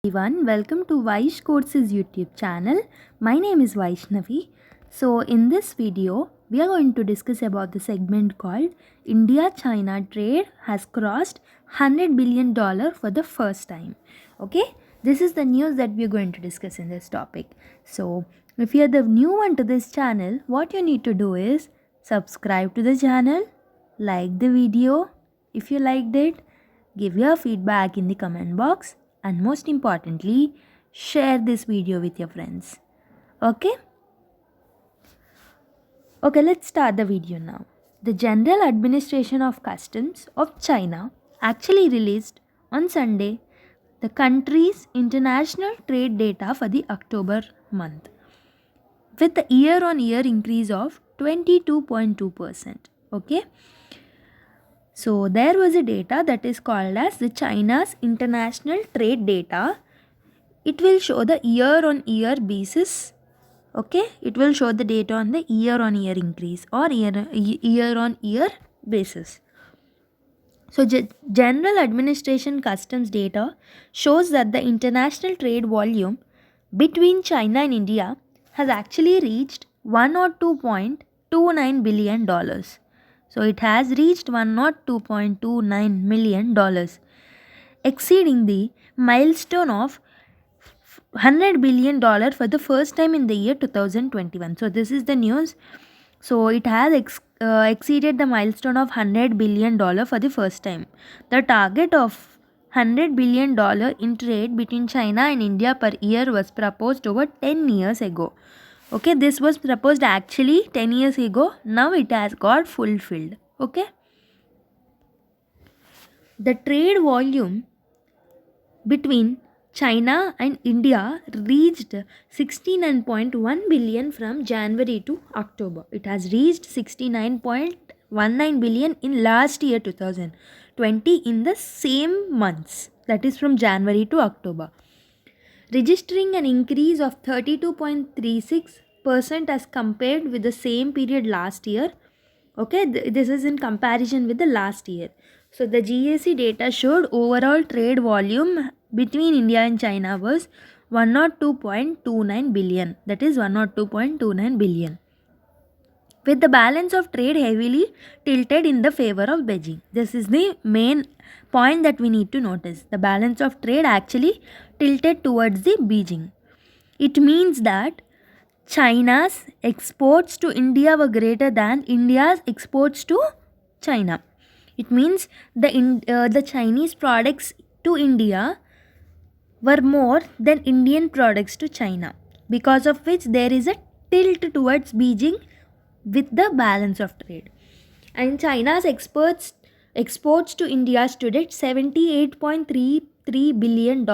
Everyone, welcome to Vaish Courses YouTube channel. My name is Vaishnavi. So in this video, we are going to discuss about the segment called India-China trade has crossed $100 billion for the first time. Okay, this is the news that we are going to discuss in this topic. So if you are the new one to this channel, what you need to do is subscribe to the channel, like the video if you liked it, give your feedback in the comment box, and most importantly, share this video with your friends. Okay, let's start the video now. The General Administration of Customs of China actually released on Sunday the country's international trade data for the October month, with the year on year increase of 22.2%. Okay, so there was a data that is called as the China's international trade data. It will show the year on year basis. Okay, it will show the data on the year on year increase or year on year basis. So General Administration Customs data shows that the international trade volume between China and India has actually reached $102.29 billion. So it has reached $102.29 million, exceeding the milestone of $100 billion for the first time in the year 2021. So this is the news. So it has exceeded the milestone of $100 billion for the first time. The target of $100 billion in trade between China and India per year was proposed over 10 years ago. Okay, this was proposed actually 10 years ago. Now it has got fulfilled. Okay. The trade volume between China and India reached 69.1 billion from January to October. It has reached 69.19 billion in last year 2020 in the same months, that is from January to October, registering an increase of 32.36% as compared with the same period last year. Okay, this is in comparison with the last year. So the GAC data showed overall trade volume between India and China was 102.29 billion, that is 102.29 billion, with the balance of trade heavily tilted in the favor of Beijing. This is the main point that we need to notice. The balance of trade actually tilted towards the Beijing. It means that China's exports to India were greater than India's exports to China. It means the Chinese products to India were more than Indian products to China, because of which there is a tilt towards Beijing with the balance of trade. And China's exports to India stood at $78.33 billion,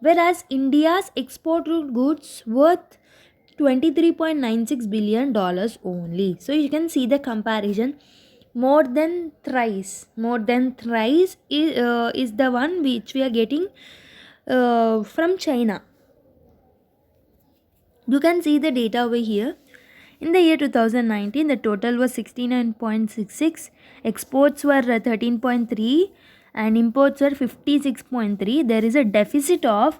whereas India's export goods worth $23.96 billion only. So you can see the comparison. More than thrice is the one which we are getting from China. You can see the data over here. In the year 2019, the total was 69.66, exports were 13.3 and imports were 56.3. There is a deficit of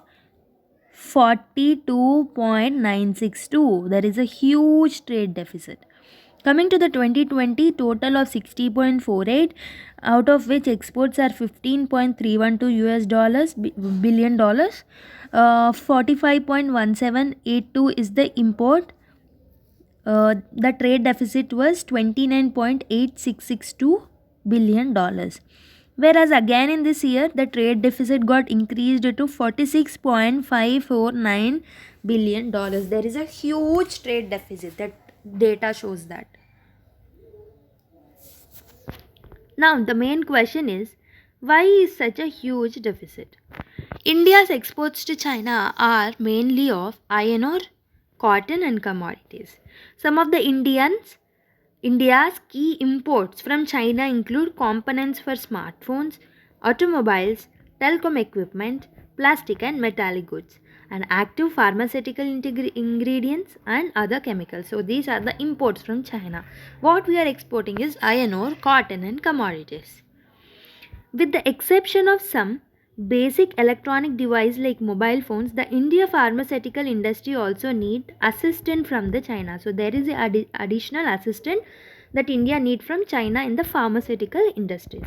42.962. There is a huge trade deficit. Coming to the 2020, total of 60.48, out of which exports are 15.312 US dollars billion dollars. 45.1782 is the import. The trade deficit was $29.8662 billion. Whereas again in this year, the trade deficit got increased to $46.549 billion. There is a huge trade deficit. That data shows that. Now the main question is, why is such a huge deficit? India's exports to China are mainly of iron ore, cotton and commodities. Some of the India's key imports from China include components for smartphones, automobiles, telecom equipment, plastic and metallic goods, and active pharmaceutical ingredients and other chemicals. So these are the imports from China. What we are exporting is iron ore, cotton and commodities. With the exception of some basic electronic device like mobile phones, the India pharmaceutical industry also need assistance from the China. So there is a additional assistance that India need from China in the pharmaceutical industries.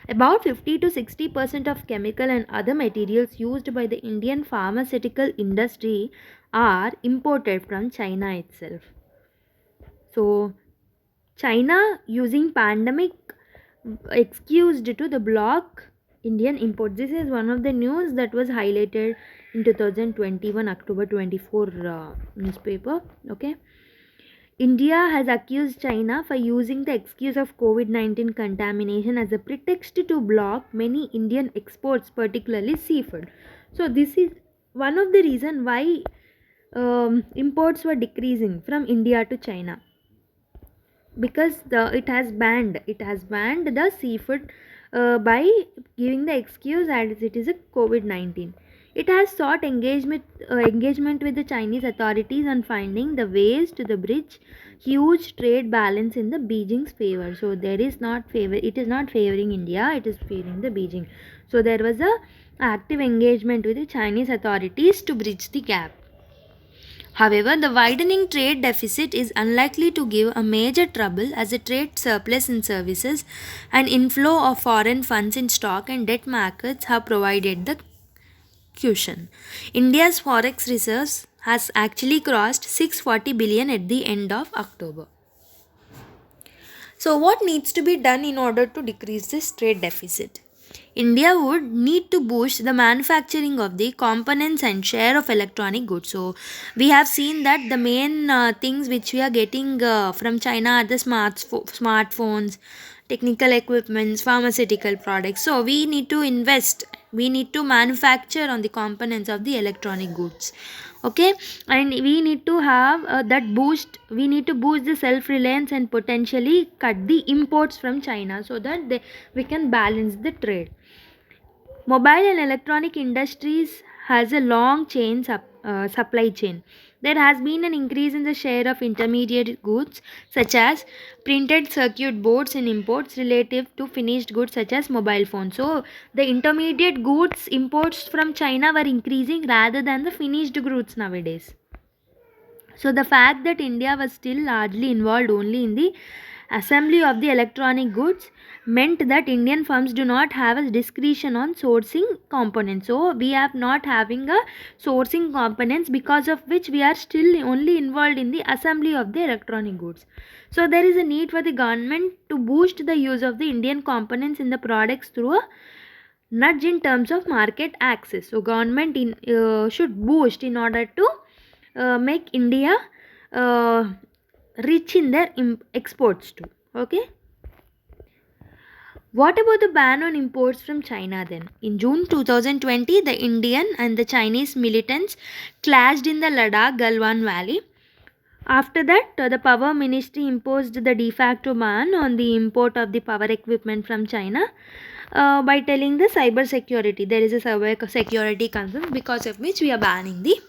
About 50 to 60% of chemical and other materials used by the Indian pharmaceutical industry are imported from China itself. So China using pandemic excused to the block Indian imports. This is one of the news that was highlighted in 2021 October 24 newspaper. Okay. India has accused China for using the excuse of COVID-19 contamination as a pretext to block many Indian exports, particularly seafood. So this is one of the reason why imports were decreasing from India to China, because it has banned the seafood by giving the excuse as it is a COVID-19. It has sought engagement with the Chinese authorities on finding the ways to the bridge huge trade balance in the Beijing's favor. So there is not favor. It is not favoring India. It is favoring the Beijing. So there was a active engagement with the Chinese authorities to bridge the gap. However, the widening trade deficit is unlikely to give a major trouble as a trade surplus in services and inflow of foreign funds in stock and debt markets have provided the cushion. India's forex reserves has actually crossed 640 billion at the end of October. So what needs to be done in order to decrease this trade deficit? India would need to boost the manufacturing of the components and share of electronic goods. So we have seen that the main things which we are getting from China are the smartphones, technical equipments, pharmaceutical products. So we need to invest. We need to manufacture on the components of the electronic goods. Okay, and we need to have that boost. We need to boost the self reliance and potentially cut the imports from China so that we can balance the trade. Mobile and electronic industries has a long supply chain. There has been an increase in the share of intermediate goods such as printed circuit boards in imports relative to finished goods such as mobile phones. So the intermediate goods imports from China were increasing rather than the finished goods nowadays. So the fact that India was still largely involved only in the assembly of the electronic goods meant that Indian firms do not have a discretion on sourcing components. So we are not having a sourcing components, because of which we are still only involved in the assembly of the electronic goods. So there is a need for the government to boost the use of the Indian components in the products through a nudge in terms of market access. So government should boost in order to make India uh, rich in their exports too. Okay. What about the ban on imports from China then? In June 2020, the Indian and the Chinese militants clashed in the Ladakh Galwan Valley. After that, the Power Ministry imposed the de facto ban on the import of the power equipment from China by telling the cyber security. There is a cyber security concern, because of which we are banning the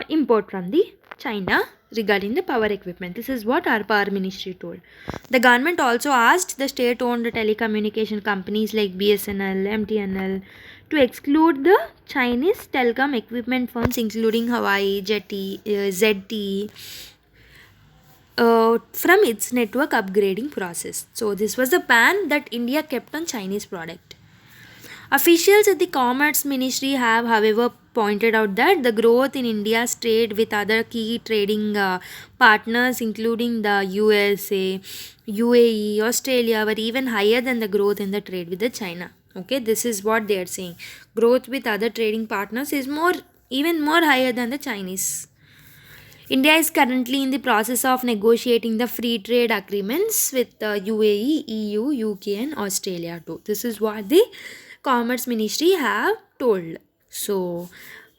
import from the China regarding the power equipment. This is what our power ministry told. The government also asked the state-owned telecommunication companies like BSNL, MTNL to exclude the Chinese telecom equipment firms including Huawei, ZTE from its network upgrading process. So this was the ban that India kept on Chinese product. Officials at the Commerce Ministry have, however, pointed out that the growth in India's trade with other key trading partners, including the USA, UAE, Australia, were even higher than the growth in the trade with the China. Okay, this is what they are saying. Growth with other trading partners is even more higher than the Chinese. India is currently in the process of negotiating the free trade agreements with the UAE, EU, UK, and Australia too. This is what the Commerce Ministry have told. So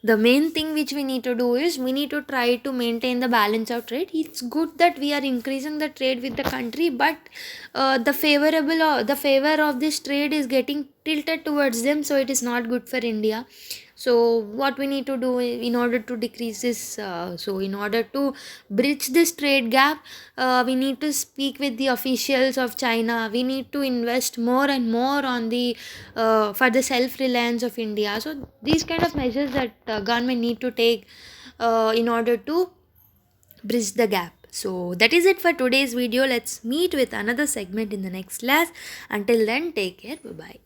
the main thing which we need to do is we need to try to maintain the balance of trade. It's good that we are increasing the trade with the country, but the favor of this trade is getting tilted towards them, so it is not good for India. So what we need to do in order to decrease this, so in order to bridge this trade gap, we need to speak with the officials of China. We need to invest more and more on the for the self reliance of India. So these kind of measures that government need to take in order to bridge the gap. So that is it for today's video. Let's meet with another segment in the next class. Until then, take care. Bye bye.